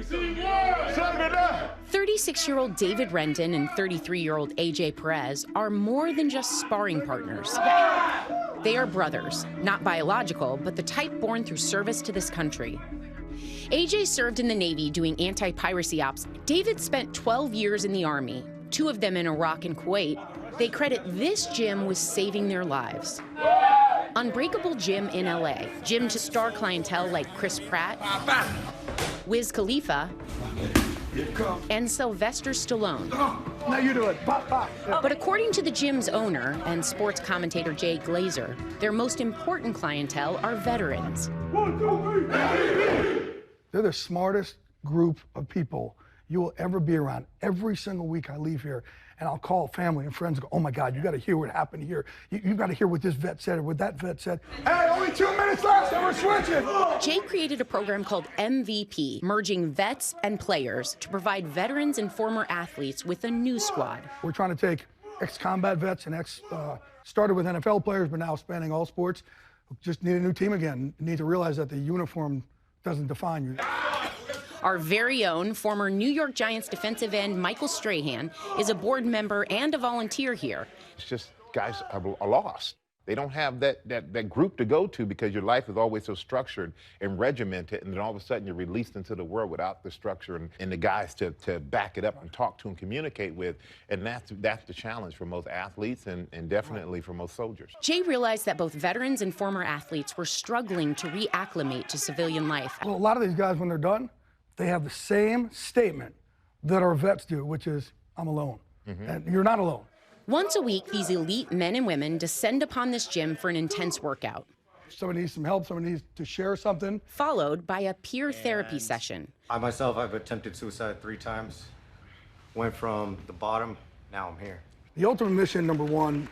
36-year-old David Rendon and 33-year-old AJ Perez are more than just sparring partners. They are brothers, not biological, but the type born through service to this country. AJ served in the Navy doing anti-piracy ops. David spent 12 years in the Army, 2 of them in Iraq and Kuwait. They credit this gym with saving their lives. Unbreakable Gym in LA, gym to star clientele like Chris Pratt, Wiz Khalifa, and Sylvester Stallone. Now you do it. Pop, pop. But according to the gym's owner and sports commentator Jay Glazer, their most important clientele are veterans. 1, 2, 3. They're the smartest group of people you will ever be around. Every single week I leave here, and I'll call family and friends and go, oh my God, you got to hear what happened here. You got to hear what this vet said or what that vet said. Hey, only 2 minutes left and we're switching. Jay created a program called MVP, merging vets and players to provide veterans and former athletes with a new squad. We're trying to take ex-combat vets and started with NFL players, but now spanning all sports. Just need a new team again. Need to realize that the uniform doesn't define you. Our very own former New York Giants defensive end Michael Strahan is a board member and a volunteer here. It's just guys are lost. They don't have that group to go to because your life is always so structured and regimented, and then all of a sudden you're released into the world without the structure and the guys to back it up and talk to and communicate with, and that's the challenge for most athletes and definitely for most soldiers. Jay realized that both veterans and former athletes were struggling to reacclimate to civilian life. Well, a lot of these guys, when they're done, they have the same statement that our vets do, which is, I'm alone. And you're not alone. Once a week, these elite men and women descend upon this gym for an intense workout. Somebody needs some help, somebody needs to share something. Followed by a peer therapy session. I myself, I've attempted suicide 3 times. Went from the bottom, now I'm here. The ultimate mission, number 1,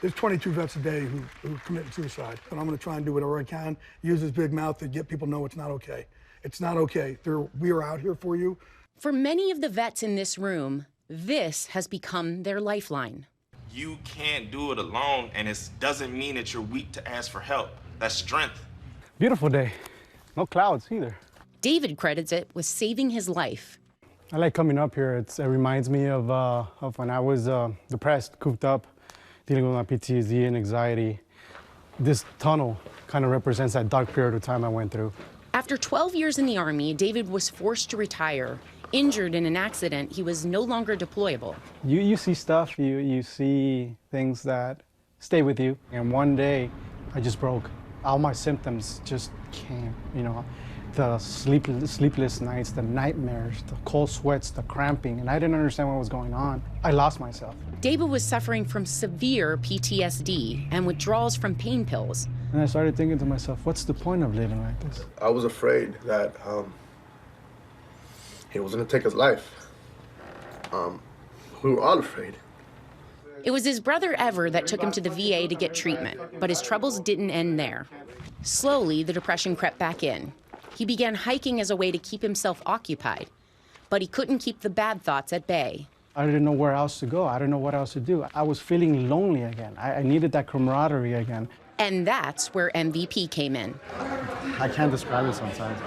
there's 22 vets a day who commit suicide. And I'm gonna try and do whatever I can, use this big mouth to get people to know it's not okay. It's not okay. We are out here for you. For many of the vets in this room, this has become their lifeline. You can't do it alone, and it doesn't mean that you're weak to ask for help. That's strength. Beautiful day. No clouds either. David credits it with saving his life. I like coming up here. It reminds me of when I was depressed, cooped up, dealing with my PTSD and anxiety. This tunnel kind of represents that dark period of time I went through. After 12 years in the Army, David was forced to retire. Injured in an accident, he was no longer deployable. You see stuff, you see things that stay with you. And one day, I just broke. All my symptoms just came, you know. The sleepless nights, the nightmares, the cold sweats, the cramping, and I didn't understand what was going on. I lost myself. David was suffering from severe PTSD and withdrawals from pain pills. And I started thinking to myself, what's the point of living like this? I was afraid that he was gonna take his life. We were all afraid. It was his brother Ever that took him to the VA to get treatment, but his troubles didn't end there. Slowly, the depression crept back in. He began hiking as a way to keep himself occupied, but he couldn't keep the bad thoughts at bay. I didn't know where else to go. I didn't know what else to do. I was feeling lonely again. I needed that camaraderie again. And that's where MVP came in. I can't describe it sometimes.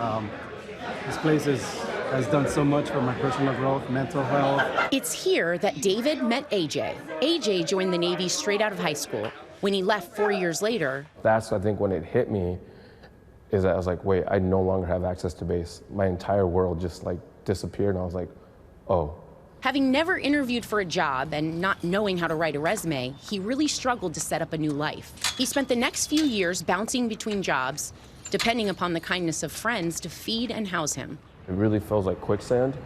This place has done so much for my personal growth, mental health. It's here that David met AJ. AJ joined the Navy straight out of high school. When he left 4 years later, that's, I think, when it hit me, is that I was like, wait, I no longer have access to base. My entire world just like disappeared, and I was like, oh. Having never interviewed for a job and not knowing how to write a resume, he really struggled to set up a new life. He spent the next few years bouncing between jobs, depending upon the kindness of friends to feed and house him. It really feels like quicksand,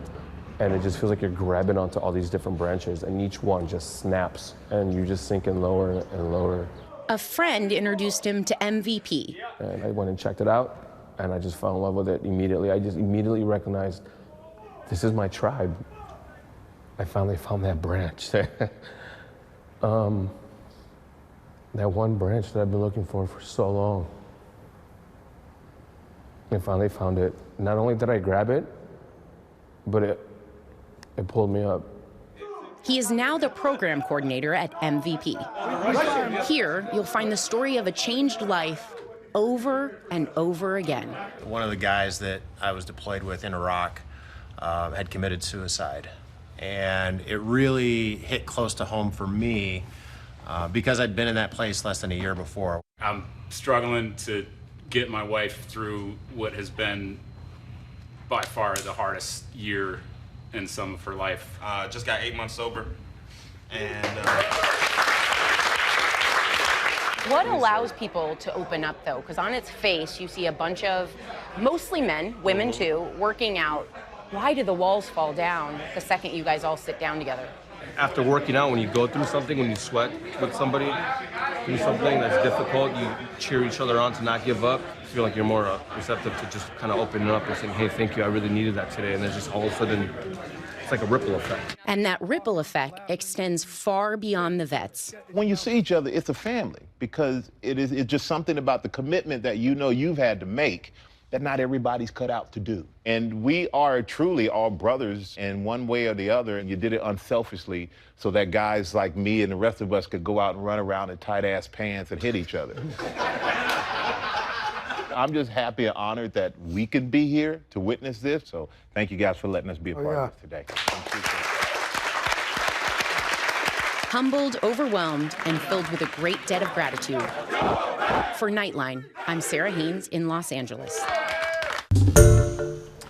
and it just feels like you're grabbing onto all these different branches, and each one just snaps, and you're just sinking lower and lower. A friend introduced him to MVP. And I went and checked it out, and I just fell in love with it immediately. I just immediately recognized, this is my tribe. I finally found that branch. That one branch that I've been looking for so long. I finally found it. Not only did I grab it, but it pulled me up. He is now the program coordinator at MVP. Here, you'll find the story of a changed life over and over again. One of the guys that I was deployed with in Iraq had committed suicide. And it really hit close to home for me because I'd been in that place less than a year before. I'm struggling to get my wife through what has been by far the hardest year in some of her life. Just got 8 months sober. And What allows people to open up, though? Because on its face, you see a bunch of mostly men, women too, working out. Why do the walls fall down the second you guys all sit down together? After working out, when you go through something, when you sweat with somebody, through something that's difficult, you cheer each other on to not give up. I feel like you're more receptive to just kind of opening up and saying, hey, thank you, I really needed that today. And then just all of a sudden, it's like a ripple effect. And that ripple effect extends far beyond the vets. When you see each other, it's a family because it's just something about the commitment that you know you've had to make that not everybody's cut out to do. And we are truly all brothers in one way or the other, and you did it unselfishly so that guys like me and the rest of us could go out and run around in tight-ass pants and hit each other. I'm just happy and honored that we can be here to witness this, so thank you guys for letting us be a part of this today. Humbled, overwhelmed, and filled with a great debt of gratitude. For Nightline, I'm Sarah Haynes in Los Angeles.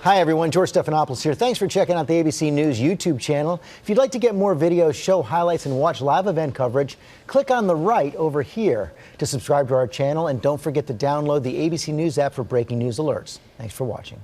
Hi, everyone. George Stephanopoulos here. Thanks for checking out the ABC News YouTube channel. If you'd like to get more videos, show highlights, and watch live event coverage, click on the right over here to subscribe to our channel. And don't forget to download the ABC News app for breaking news alerts. Thanks for watching.